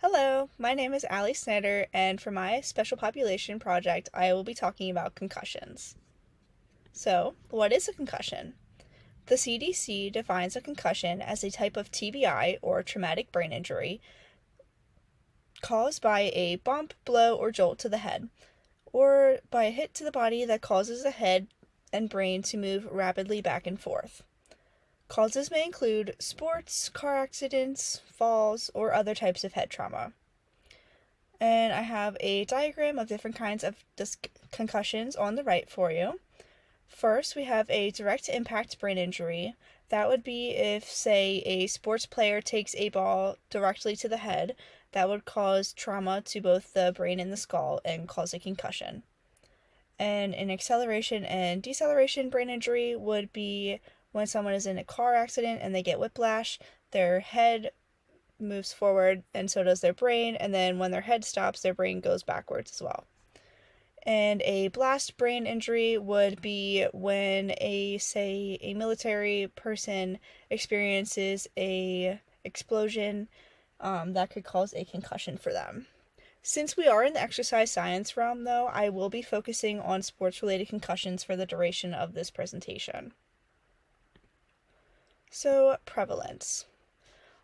Hello, my name is Allie Snyder, and for my special population project, I will be talking about concussions. So, what is a concussion? The CDC defines a concussion as a type of TBI, or traumatic brain injury, caused by a bump, blow, or jolt to the head, or by a hit to the body that causes the head and brain to move rapidly back and forth. Causes may include sports, car accidents, falls, or other types of head trauma. And I have a diagram of different kinds of concussions on the right for you. First, we have a direct impact brain injury. That would be if, say, a sports player takes a ball directly to the head. That would cause trauma to both the brain and the skull and cause a concussion. And an acceleration and deceleration brain injury would be when someone is in a car accident and they get whiplash, their head moves forward and so does their brain, and then when their head stops, their brain goes backwards as well. And a blast brain injury would be when a military person experiences a explosion that could cause a concussion for them. Since we are in the exercise science realm, though, I will be focusing on sports-related concussions for the duration of this presentation. So, prevalence.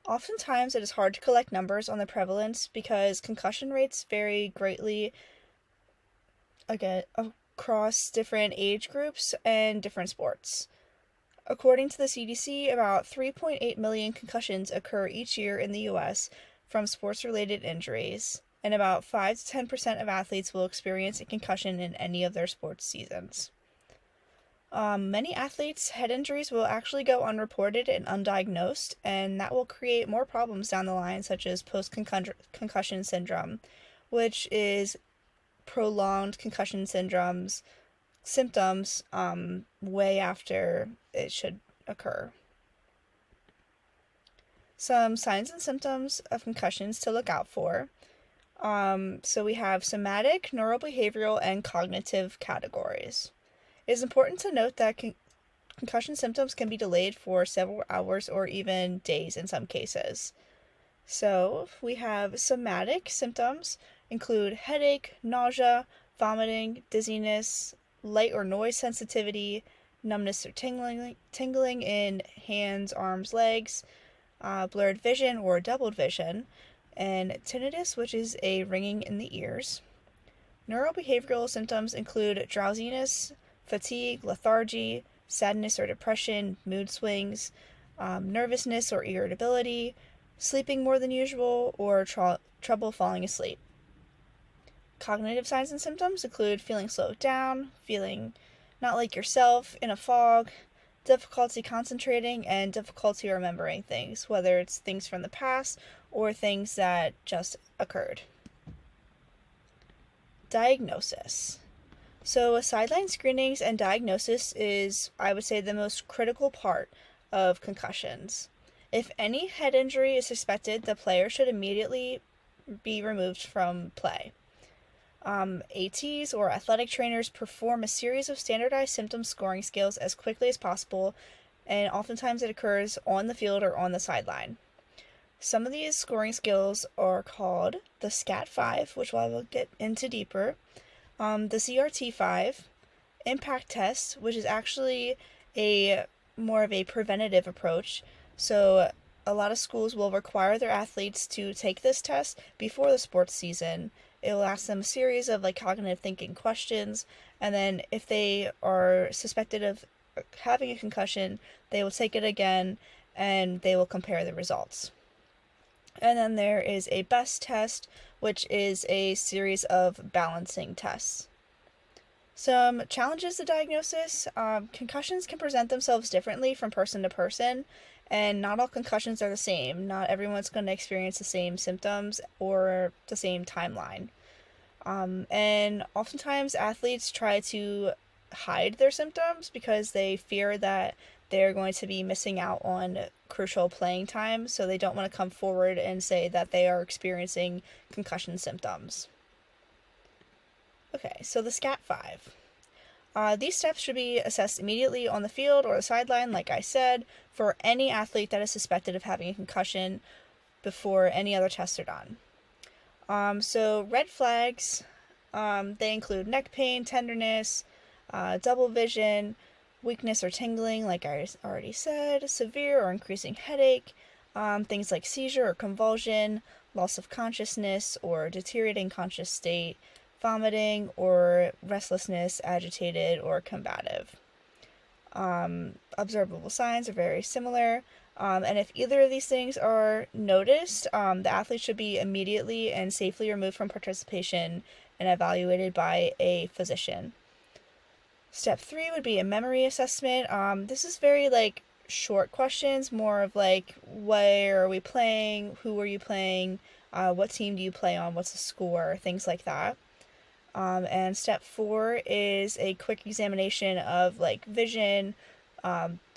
Oftentimes, it is hard to collect numbers on the prevalence because concussion rates vary greatly again across different age groups and different sports. According to the CDC, about 3.8 million concussions occur each year in the US from sports-related injuries, and about 5 to 10% of athletes will experience a concussion in any of their sports seasons. Many athletes' head injuries will actually go unreported and undiagnosed, and that will create more problems down the line, such as post-concussion syndrome, which is prolonged concussion symptoms way after it should occur. Some signs and symptoms of concussions to look out for. So we have somatic, neurobehavioral, and cognitive categories. It is important to note that concussion symptoms can be delayed for several hours or even days in some cases. So, we have somatic symptoms include headache, nausea, vomiting, dizziness, light or noise sensitivity, numbness or tingling in hands, arms, legs, blurred vision or doubled vision, and tinnitus, which is a ringing in the ears. Neurobehavioral symptoms include drowsiness, fatigue, lethargy, sadness or depression, mood swings, nervousness or irritability, sleeping more than usual, or trouble falling asleep. Cognitive signs and symptoms include feeling slowed down, feeling not like yourself, in a fog, difficulty concentrating, and difficulty remembering things, whether it's things from the past or things that just occurred. Diagnosis. So, sideline screenings and diagnosis is, I would say, the most critical part of concussions. If any head injury is suspected, the player should immediately be removed from play. ATs or athletic trainers perform a series of standardized symptom scoring scales as quickly as possible, and oftentimes it occurs on the field or on the sideline. Some of these scoring scales are called the SCAT-5, which I will get into deeper, the CRT-5, impact test, which is actually a more of a preventative approach. So a lot of schools will require their athletes to take this test before the sports season. It will ask them a series of cognitive thinking questions, and then if they are suspected of having a concussion, they will take it again and they will compare the results. And then there is a BEST test, which is a series of balancing tests. Some challenges to diagnosis. Concussions can present themselves differently from person to person, and not all concussions are the same. Not everyone's going to experience the same symptoms or the same timeline. And oftentimes athletes try to hide their symptoms because they fear that they're going to be missing out on crucial playing time, so they don't want to come forward and say that they are experiencing concussion symptoms. Okay, so the SCAT-5. These steps should be assessed immediately on the field or the sideline, like I said, for any athlete that is suspected of having a concussion before any other tests are done. So red flags, they include neck pain, tenderness, double vision, weakness or tingling, like I already said, severe or increasing headache, things like seizure or convulsion, loss of consciousness or deteriorating conscious state, vomiting or restlessness, agitated or combative. Observable signs are very similar. And if either of these things are noticed, the athlete should be immediately and safely removed from participation and evaluated by a physician. Step 3 would be a memory assessment. This is very short questions, more of where are we playing, who are you playing, what team do you play on, what's the score, things like that. And step 4 is a quick examination of vision,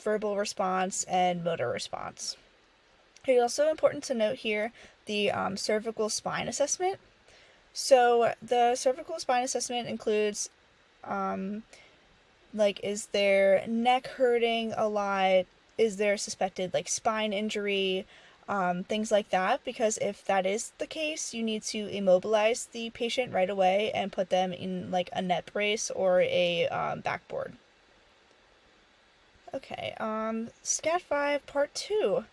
verbal response, and motor response. It's also important to note here the cervical spine assessment. So the cervical spine assessment includes is their neck hurting a lot? Is there suspected spine injury? Things like that, because if that is the case, you need to immobilize the patient right away and put them in a neck brace or a backboard. Okay, SCAT 5 Part 2,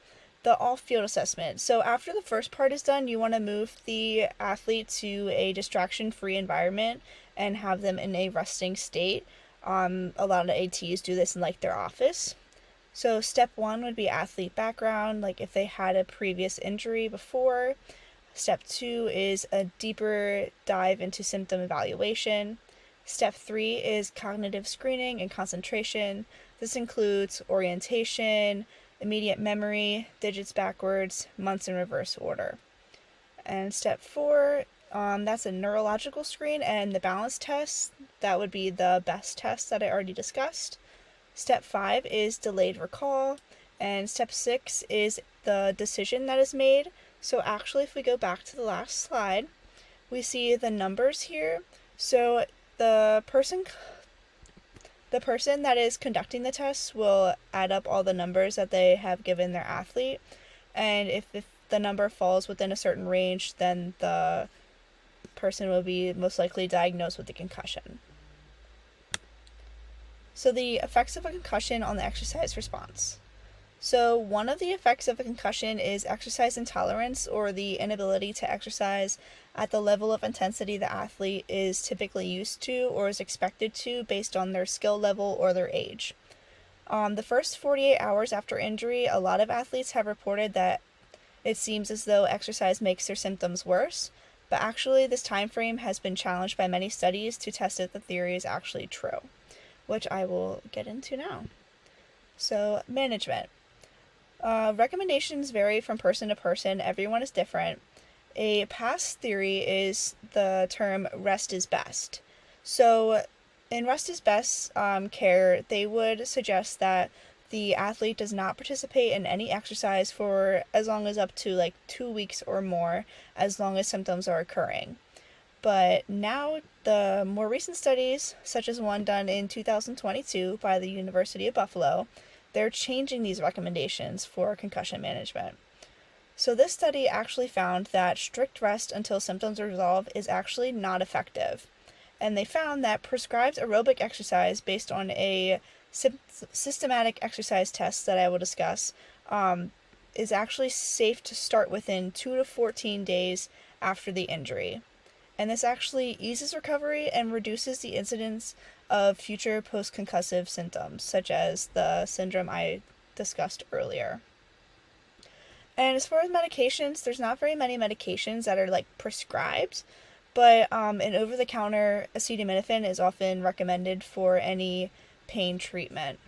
the off-field assessment. So after the first part is done, you want to move the athlete to a distraction-free environment and have them in a resting state. A lot of ATs do this in their office. So step 1 would be athlete background, if they had a previous injury before. Step 2 is a deeper dive into symptom evaluation. Step 3 is cognitive screening and concentration. This includes orientation, immediate memory, digits backwards, months in reverse order. And step 4, that's a neurological screen, and the balance test, that would be the best test that I already discussed. Step 5 is delayed recall, and step 6 is the decision that is made. So actually, if we go back to the last slide, we see the numbers here. So the person that is conducting the test will add up all the numbers that they have given their athlete, and if the number falls within a certain range, then the person will be most likely diagnosed with a concussion. So the effects of a concussion on the exercise response. So one of the effects of a concussion is exercise intolerance, or the inability to exercise at the level of intensity the athlete is typically used to or is expected to based on their skill level or their age. The first 48 hours after injury, a lot of athletes have reported that it seems as though exercise makes their symptoms worse, but actually this time frame has been challenged by many studies to test if the theory is actually true, which I will get into now. So, management. Recommendations vary from person to person. Everyone is different. A past theory is the term rest is best. So, in rest is best care, they would suggest that the athlete does not participate in any exercise for as long as up to 2 weeks or more, as long as symptoms are occurring. But now, the more recent studies, such as one done in 2022 by the University of Buffalo, they're changing these recommendations for concussion management. So this study actually found that strict rest until symptoms resolve is actually not effective. And they found that prescribed aerobic exercise based on a systematic exercise test that I will discuss is actually safe to start within 2 to 14 days after the injury. And this actually eases recovery and reduces the incidence of future post-concussive symptoms, such as the syndrome I discussed earlier. And as far as medications, there's not very many medications that are prescribed, but an over-the-counter acetaminophen is often recommended for any pain treatment.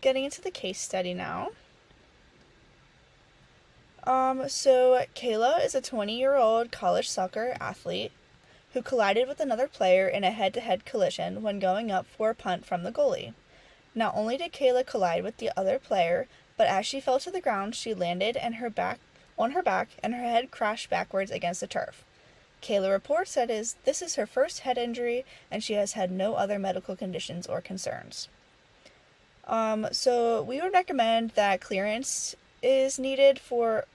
Getting into the case study now. So Kayla is a 20-year-old college soccer athlete who collided with another player in a head-to-head collision when going up for a punt from the goalie. Not only did Kayla collide with the other player, but as she fell to the ground, she landed on her back and her head crashed backwards against the turf. Kayla reports that this is her first head injury, and she has had no other medical conditions or concerns. So we would recommend that clearance is needed for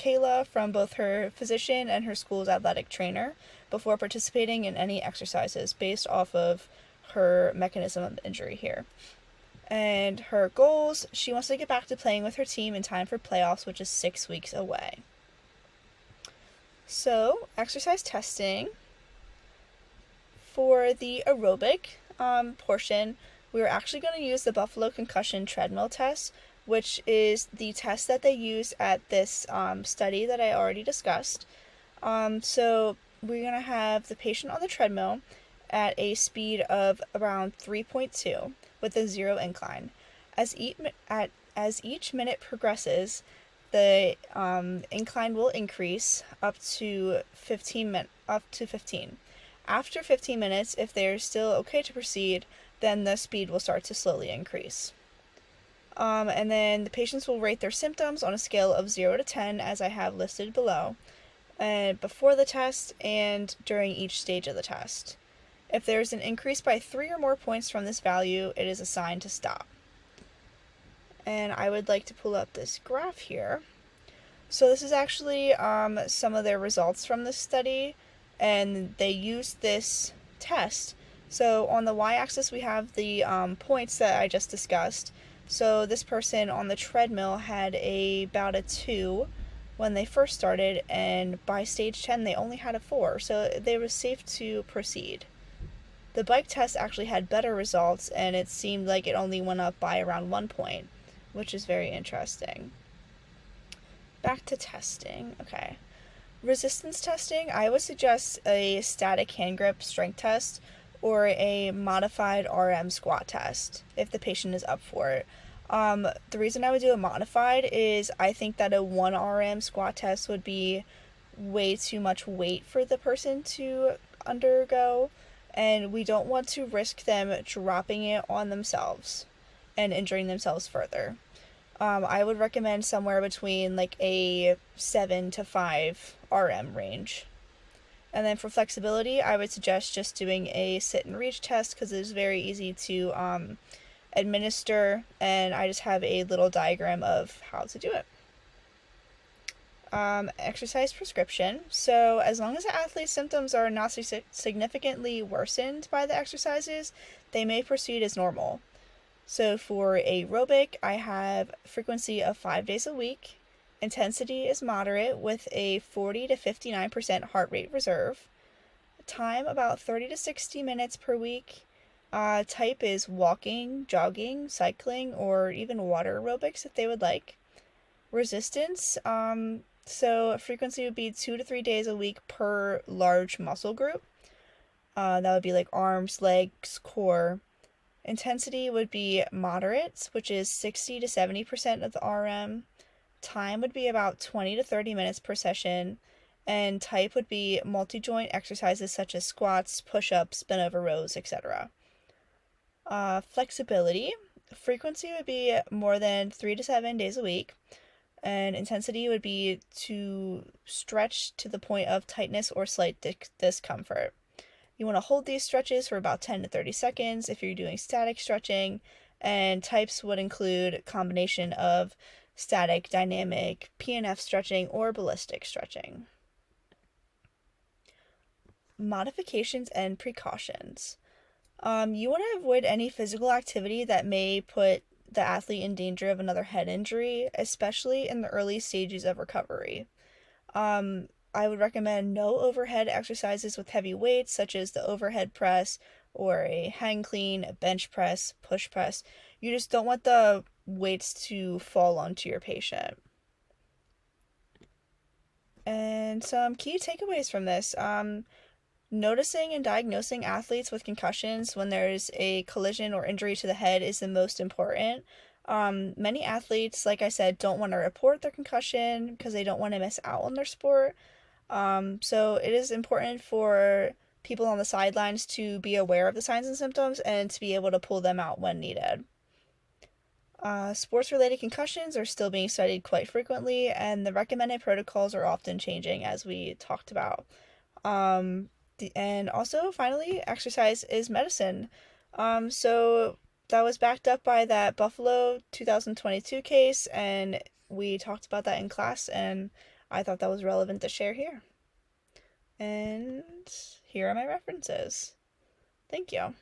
Kayla from both her physician and her school's athletic trainer before participating in any exercises based off of her mechanism of injury here. And her goals, she wants to get back to playing with her team in time for playoffs, which is 6 weeks away. So, exercise testing. For the aerobic portion, we were actually going to use the Buffalo Concussion Treadmill Test, which is the test that they use at this study that I already discussed. So we're going to have the patient on the treadmill at a speed of around 3.2 with a 0 incline. As each minute progresses, the incline will increase up to 15. After 15 minutes, if they're still okay to proceed, then the speed will start to slowly increase. And then the patients will rate their symptoms on a scale of 0 to 10, as I have listed below, before the test and during each stage of the test. If there is an increase by 3 or more points from this value, it is a sign to stop. And I would like to pull up this graph here. So this is actually some of their results from this study, and they used this test. So on the y-axis we have the points that I just discussed. So this person on the treadmill had about a 2 when they first started, and by stage 10 they only had a 4, so they were safe to proceed. The bike test actually had better results, and it seemed like it only went up by around 1 point, which is very interesting. Back to testing. Okay. Resistance testing, I would suggest a static hand grip strength test or a modified RM squat test if the patient is up for it. The reason I would do a modified is I think that a 1 RM squat test would be way too much weight for the person to undergo, and we don't want to risk them dropping it on themselves and injuring themselves further. I would recommend somewhere between like a 7 to 5 RM range. And then for flexibility, I would suggest just doing a sit and reach test because it is very easy to administer, and I just have a little diagram of how to do it. Exercise prescription. So as long as the athlete's symptoms are not significantly worsened by the exercises, they may proceed as normal. So for aerobic, I have frequency of 5 days a week. Intensity is moderate with a 40 to 59% heart rate reserve. Time about 30 to 60 minutes per week. Type is walking, jogging, cycling, or even water aerobics if they would like. Resistance, so frequency would be 2 to 3 days a week per large muscle group. That would be like arms, legs, core. Intensity would be moderate, which is 60 to 70% of the RM. Time would be about 20 to 30 minutes per session. And type would be multi-joint exercises such as squats, push-ups, bent-over rows, etc. Flexibility. Frequency would be more than 3 to 7 days a week. And intensity would be to stretch to the point of tightness or slight discomfort. You want to hold these stretches for about 10 to 30 seconds if you're doing static stretching, and types would include a combination of static, dynamic, PNF stretching, or ballistic stretching. Modifications and precautions. You want to avoid any physical activity that may put the athlete in danger of another head injury, especially in the early stages of recovery. I would recommend no overhead exercises with heavy weights, such as the overhead press or a hang clean, a bench press, push press. You just don't want the weights to fall onto your patient. And some key takeaways from this. Noticing and diagnosing athletes with concussions when there's a collision or injury to the head is the most important. Many athletes, like I said, don't want to report their concussion because they don't want to miss out on their sport. So it is important for people on the sidelines to be aware of the signs and symptoms and to be able to pull them out when needed. Sports-related concussions are still being studied quite frequently, and the recommended protocols are often changing, as we talked about. And also, finally, exercise is medicine. So that was backed up by that Buffalo 2022 case, and we talked about that in class, and I thought that was relevant to share here. And here are my references. Thank you.